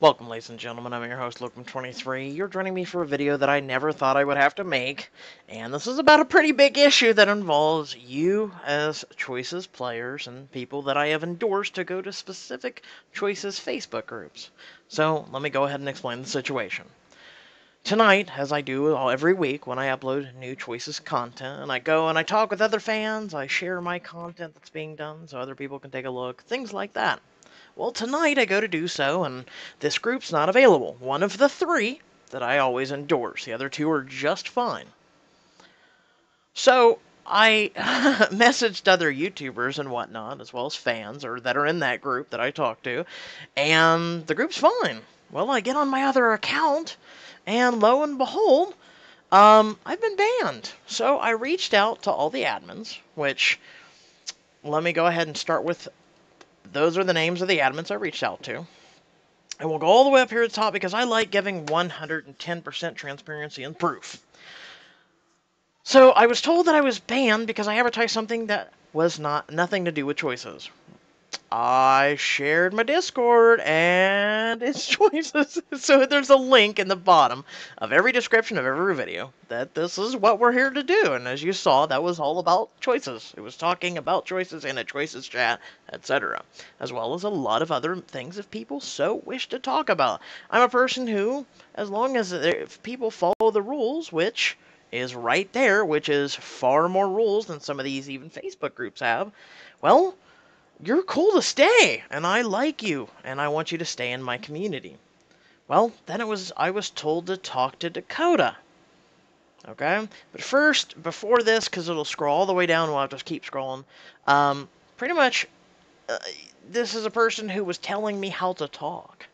Welcome, ladies and gentlemen. I'm your host, Lukeman23. You're joining me for a video that I never thought I would have to make, and this is about a pretty big issue that involves you as Choices players and people that I have endorsed to go to specific Choices Facebook groups. So, let me go ahead and explain the situation. Tonight, as I do every week when I upload new Choices content, and I go and I talk with other fans, I share my content that's being done so other people can take a look, things like that. Well, tonight I go to do so, and this group's not available. One of the three that I always endorse. The other two are just fine. So I messaged other YouTubers and whatnot, as well as fans or that are in that group that I talk to, and the group's fine. Well, I get on my other account, and lo and behold, I've been banned. So I reached out to all the admins, which let me go ahead and start with. Those are the names of the admins I reached out to. And we'll go all the way up here at the top because I like giving 110% transparency and proof. So I was told that I was banned because I advertised something that was nothing to do with Choices. I shared my Discord and it's Choices. So there's a link in the bottom of every description of every video that this is what we're here to do. And as you saw, that was all about Choices. It was talking about Choices in a Choices chat, etc. As well as a lot of other things if people so wish to talk about. I'm a person who, as long as if people follow the rules, which is right there, which is far more rules than some of these even Facebook groups have, well, you're cool to stay, and I like you, and I want you to stay in my community. Well, then I was told to talk to Dakota. Okay? But first, before this, because it'll scroll all the way down, we'll have to keep scrolling. Pretty much, uh, this is a person who was telling me how to talk.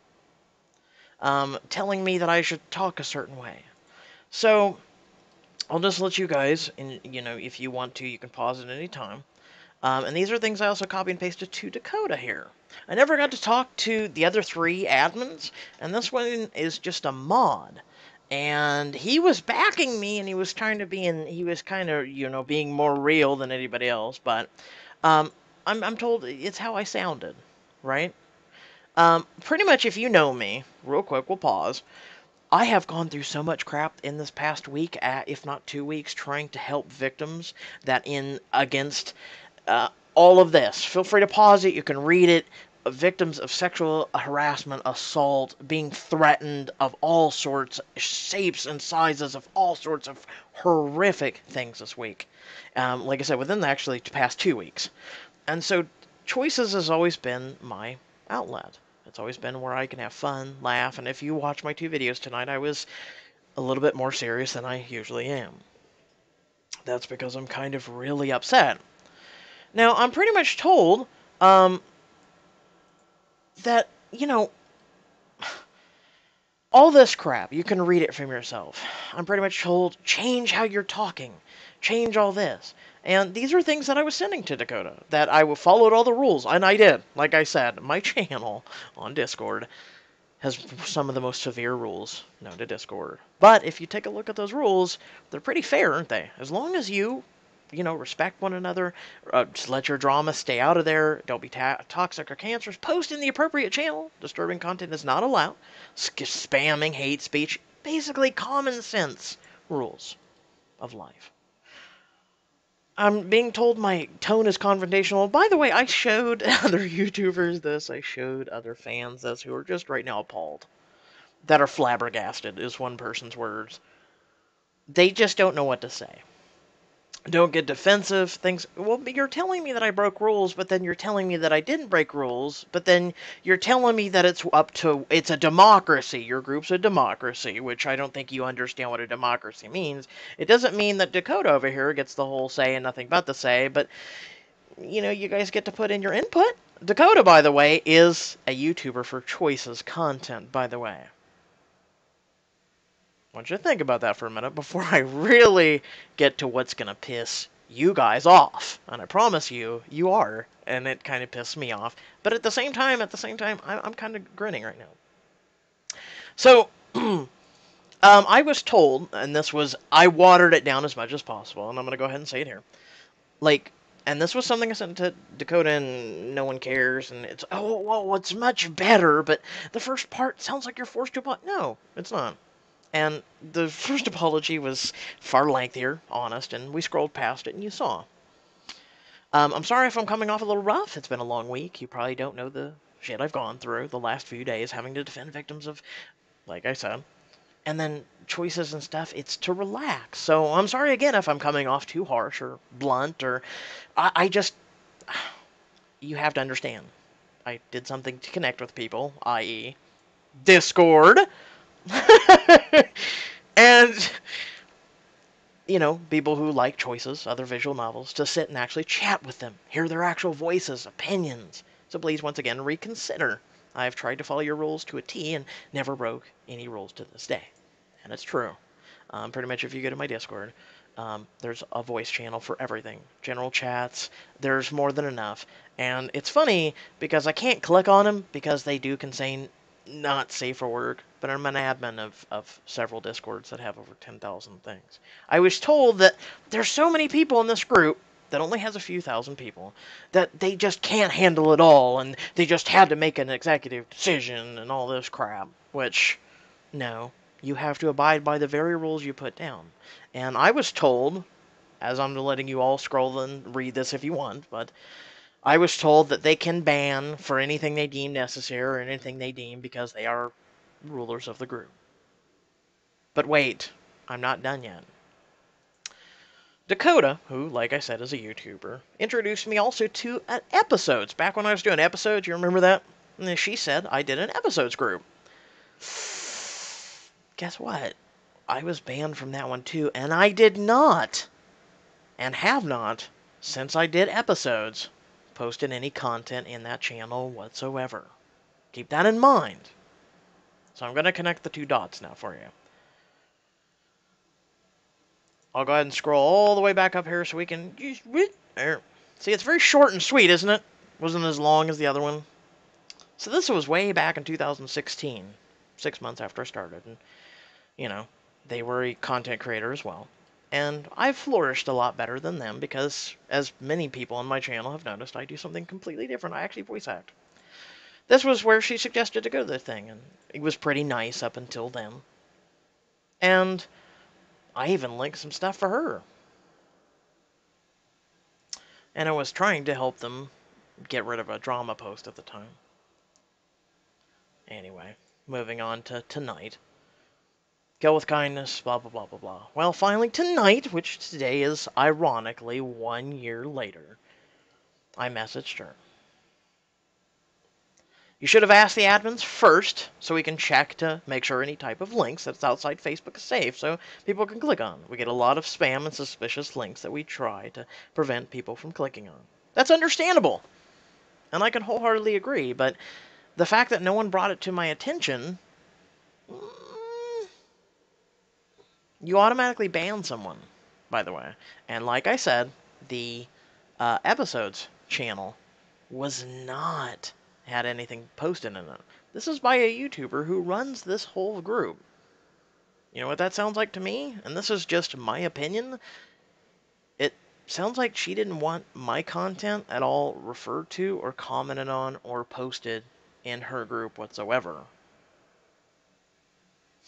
Telling me that I should talk a certain way. So, I'll just let you guys, if you want to, you can pause at any time. And these are things I also copy and pasted to Dakota here. I never got to talk to the other three admins, and this one is just a mod. And he was backing me, and he was trying to he was kind of, being more real than anybody else. But um, I'm told it's how I sounded, right? Pretty much, if you know me, real quick, we'll pause. I have gone through so much crap in this past week, if not 2 weeks, trying to help victims that in against all of this. Feel free to pause it. You can read it. Victims of sexual harassment, assault, being threatened of all sorts, shapes and sizes of all sorts of horrific things this week. Like I said, within the actually past 2 weeks. And so Choices has always been my outlet. It's always been where I can have fun, laugh, and if you watch my 2 videos tonight, I was a little bit more serious than I usually am. That's because I'm kind of really upset. Now, I'm pretty much told um, that, all this crap, you can read it from yourself. I'm pretty much told, change how you're talking. Change all this. And these are things that I was sending to Dakota, that I followed all the rules, and I did. Like I said, my channel on Discord has some of the most severe rules known to Discord. But if you take a look at those rules, they're pretty fair, aren't they? As long as you respect one another, just let your drama stay out of there, don't be toxic or cancerous, post in the appropriate channel, disturbing content is not allowed, spamming, hate speech, basically common sense rules of life. I'm being told my tone is confrontational. By the way, I showed other YouTubers this, I showed other fans this, who are just right now appalled. That are flabbergasted, is one person's words. They just don't know what to say. Don't get defensive. Things. Well, you're telling me that I broke rules, but then you're telling me that I didn't break rules, but then you're telling me that it's a democracy. Your group's a democracy, which I don't think you understand what a democracy means. It doesn't mean that Dakota over here gets the whole say and nothing but the say, but, you guys get to put in your input. Dakota, by the way, is a YouTuber for Choices content, by the way. I want you to think about that for a minute before I really get to what's going to piss you guys off. And I promise you, you are. And it kind of pissed me off. But at the same time, I'm kind of grinning right now. So, I was told, and I watered it down as much as possible, and I'm going to go ahead and say it here. Like, And this was something I sent to Dakota, and no one cares. And it's, oh, well, it's much better, but the first part sounds like you're forced to apologize. No, it's not. And the first apology was far lengthier, honest, and we scrolled past it, and you saw. I'm sorry if I'm coming off a little rough. It's been a long week. You probably don't know the shit I've gone through the last few days, having to defend victims of, like I said, and then choices and stuff. It's to relax. So I'm sorry again if I'm coming off too harsh or blunt, or I just, you have to understand. I did something to connect with people, i.e., Discord. And, you know, people who like choices, other visual novels, to sit and actually chat with them, hear their actual voices, opinions. So please, once again, reconsider. I've tried to follow your rules to a T and never broke any rules to this day. And it's true. Pretty much if you go to my Discord, there's a voice channel for everything. General chats, there's more than enough. And it's funny because I can't click on them because they do contain not safe for work, but I'm an admin of several Discords that have over 10,000 things. I was told that there's so many people in this group that only has a few thousand people that they just can't handle it all, and they just had to make an executive decision and all this crap, which, no, you have to abide by the very rules you put down. And I was told, as I'm letting you all scroll and read this if you want, but I was told that they can ban for anything they deem necessary or anything they deem because they are rulers of the group. But wait, I'm not done yet. Dakota, who, like I said, is a YouTuber, introduced me also to episodes. Back when I was doing episodes, you remember that? And she said I did an episodes group. Guess what? I was banned from that one too, and I did not, and have not, since I did episodes, posted any content in that channel whatsoever. Keep that in mind. So I'm going to connect the two dots now for you. I'll go ahead and scroll all the way back up here so we can... There. See, it's very short and sweet, isn't it? Wasn't as long as the other one. So this was way back in 2016, 6 months after I started. And, you know, they were a content creator as well. And I've flourished a lot better than them because, as many people on my channel have noticed, I do something completely different. I actually voice act. This was where she suggested to go to the thing, and it was pretty nice up until then. And I even linked some stuff for her. And I was trying to help them get rid of a drama post at the time. Anyway, moving on to tonight. Go with kindness, blah, blah, blah, blah, blah. Well, finally tonight, which today is ironically 1 year later, I messaged her. You should have asked the admins first so we can check to make sure any type of links that's outside Facebook is safe so people can click on. We get a lot of spam and suspicious links that we try to prevent people from clicking on. That's understandable. And I can wholeheartedly agree, but the fact that no one brought it to my attention, you automatically ban someone, by the way. And like I said, the episodes channel was not had anything posted in it. This is by a YouTuber who runs this whole group. You know what that sounds like to me? And this is just my opinion. It sounds like she didn't want my content at all referred to or commented on or posted in her group whatsoever.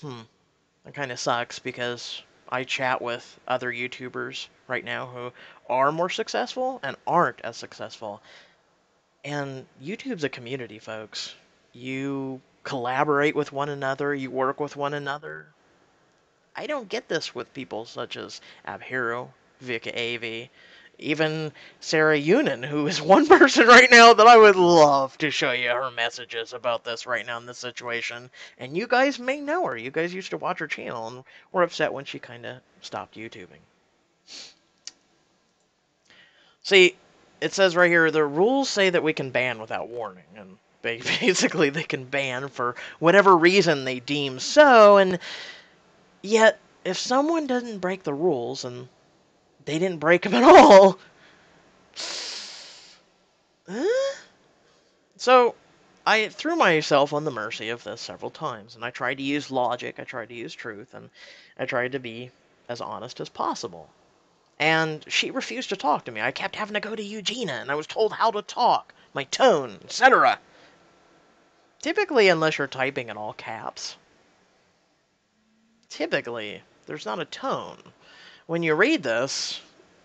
That kind of sucks because I chat with other YouTubers right now who are more successful and aren't as successful. And YouTube's a community, folks. You collaborate with one another, you work with one another. I don't get this with people such as Abhero, Vika AV, even Sarah Yunin, who is one person right now that I would love to show you her messages about this right now in this situation. And you guys may know her. You guys used to watch her channel and were upset when she kind of stopped YouTubing. See, it says right here, the rules say that we can ban without warning, and basically they can ban for whatever reason they deem so, and yet, if someone doesn't break the rules, and they didn't break them at all, so I threw myself on the mercy of this several times, and I tried to use logic, I tried to use truth, and I tried to be as honest as possible. And she refused to talk to me. I kept having to go to Eugenia, and I was told how to talk, my tone, etc. Typically, unless you're typing in all caps, typically, there's not a tone. When you read this,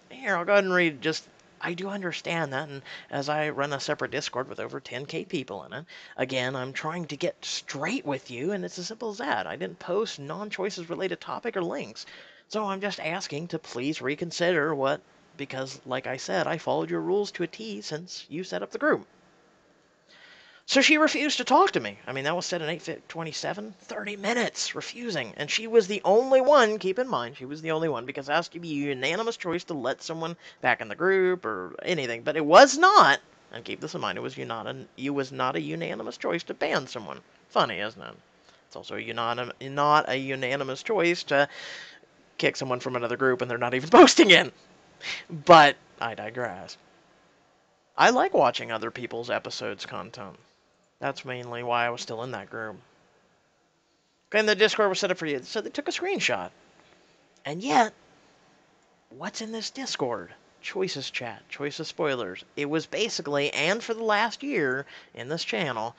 here, I'll go ahead and read just, I do understand that, and as I run a separate Discord with over 10K people in it, again, I'm trying to get straight with you, and it's as simple as that. I didn't post non-choices related topic or links, so I'm just asking to please reconsider because, like I said, I followed your rules to a T since you set up the group. So she refused to talk to me. I mean, that was said in 8:27, 30 minutes refusing. And she was the only one, keep in mind, she was the only one, because it has to be a unanimous choice to let someone back in the group or anything. But it was not, and keep this in mind, it was not a unanimous choice to ban someone. Funny, isn't it? It's also not a unanimous choice to kick someone from another group and they're not even posting in. But I digress. I like watching other people's episodes content. That's mainly why I was still in that group. And the Discord was set up for you, so they took a screenshot. And yet, what's in this Discord? Choices chat, choices spoilers. It was basically, and for the last year in this channel,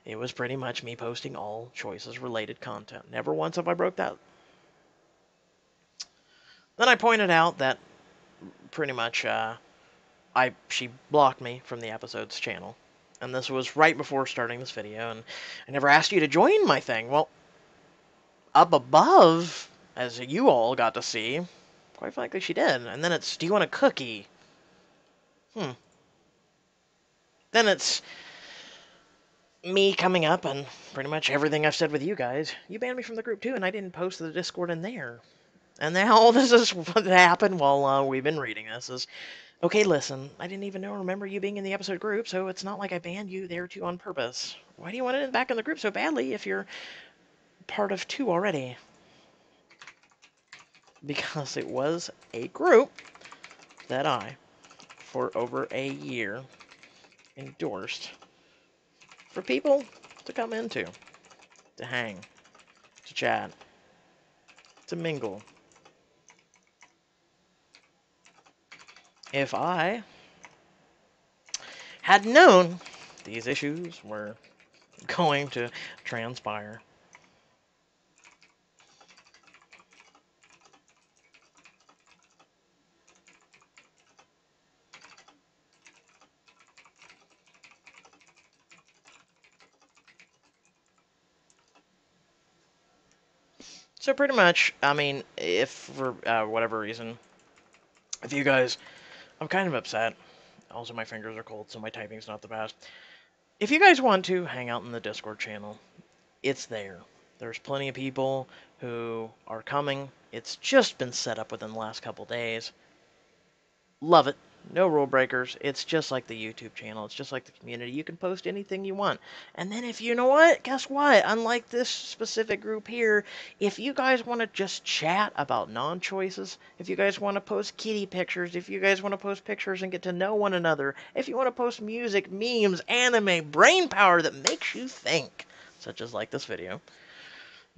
it was pretty much me posting all choices related content. Never once have I broke that. Then I pointed out that pretty much she blocked me from the episode's channel. And this was right before starting this video, and I never asked you to join my thing. Well, up above, as you all got to see, quite frankly, she did. And then it's, do you want a cookie? Then it's me coming up and pretty much everything I've said with you guys. You banned me from the group too, and I didn't post the Discord in there. And now this is what happened while we've been reading this. Is, okay, listen, I didn't even remember you being in the episode group, so it's not like I banned you there too on purpose. Why do you want it back in the group so badly if you're part of 2 already? Because it was a group that I, for over a year, endorsed for people to come into, to hang, to chat, to mingle. If I had known these issues were going to transpire. So pretty much, I mean, if for whatever reason, if you guys, I'm kind of upset. Also, my fingers are cold, so my typing's not the best. If you guys want to hang out in the Discord channel, it's there. There's plenty of people who are coming. It's just been set up within the last couple days. Love it. No rule breakers. It's just like the YouTube channel. It's just like the community. You can post anything you want. And then if you know what, guess what? Unlike this specific group here, if you guys want to just chat about non-choices, if you guys want to post kitty pictures, if you guys want to post pictures and get to know one another, if you want to post music, memes, anime, brain power that makes you think, such as like this video,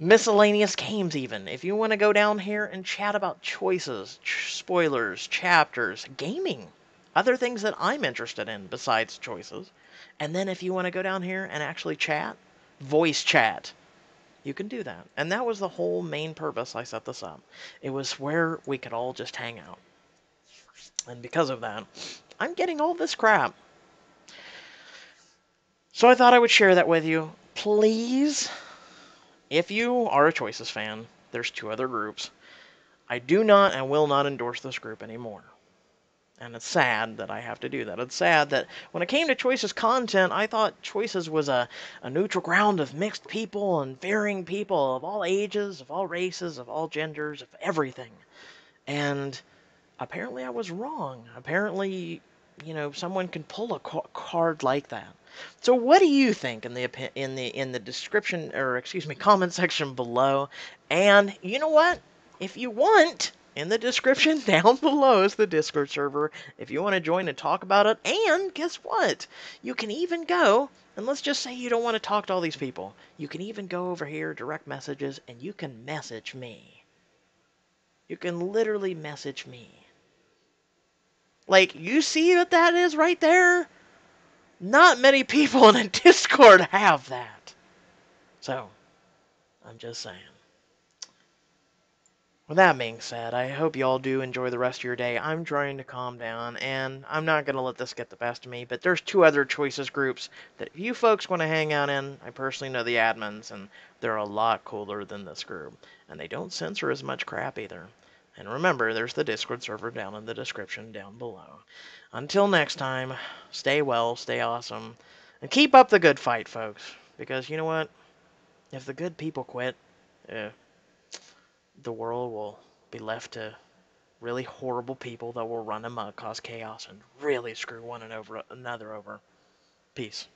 miscellaneous games even. If you want to go down here and chat about choices, spoilers, chapters, gaming, other things that I'm interested in besides choices. And then if you want to go down here and actually chat, voice chat, you can do that. And that was the whole main purpose I set this up. It was where we could all just hang out. And because of that, I'm getting all this crap. So I thought I would share that with you. Please, if you are a Choices fan, there's 2 other groups. I do not and will not endorse this group anymore. And it's sad that I have to do that. It's sad that when it came to Choices content, I thought Choices was a neutral ground of mixed people and varying people of all ages, of all races, of all genders, of everything. And apparently I was wrong. Apparently, you know, someone can pull a card like that. So what do you think in the description, or excuse me, comment section below? And you know what? If you want, in the description down below is the Discord server. If you want to join and talk about it, and guess what? You can even go, and let's just say you don't want to talk to all these people. You can even go over here, direct messages, and you can message me. You can literally message me. Like, you see what that is right there? Not many people in a Discord have that. So, I'm just saying. With that being said, I hope you all do enjoy the rest of your day. I'm trying to calm down, and I'm not going to let this get the best of me, but there's two other choices groups that if you folks want to hang out in, I personally know the admins, and they're a lot cooler than this group, and they don't censor as much crap either. And remember, there's the Discord server down in the description down below. Until next time, stay well, stay awesome, and keep up the good fight, folks, because you know what? If the good people quit, eh, the world will be left to really horrible people that will run amok, cause chaos, and really screw one another over. Peace.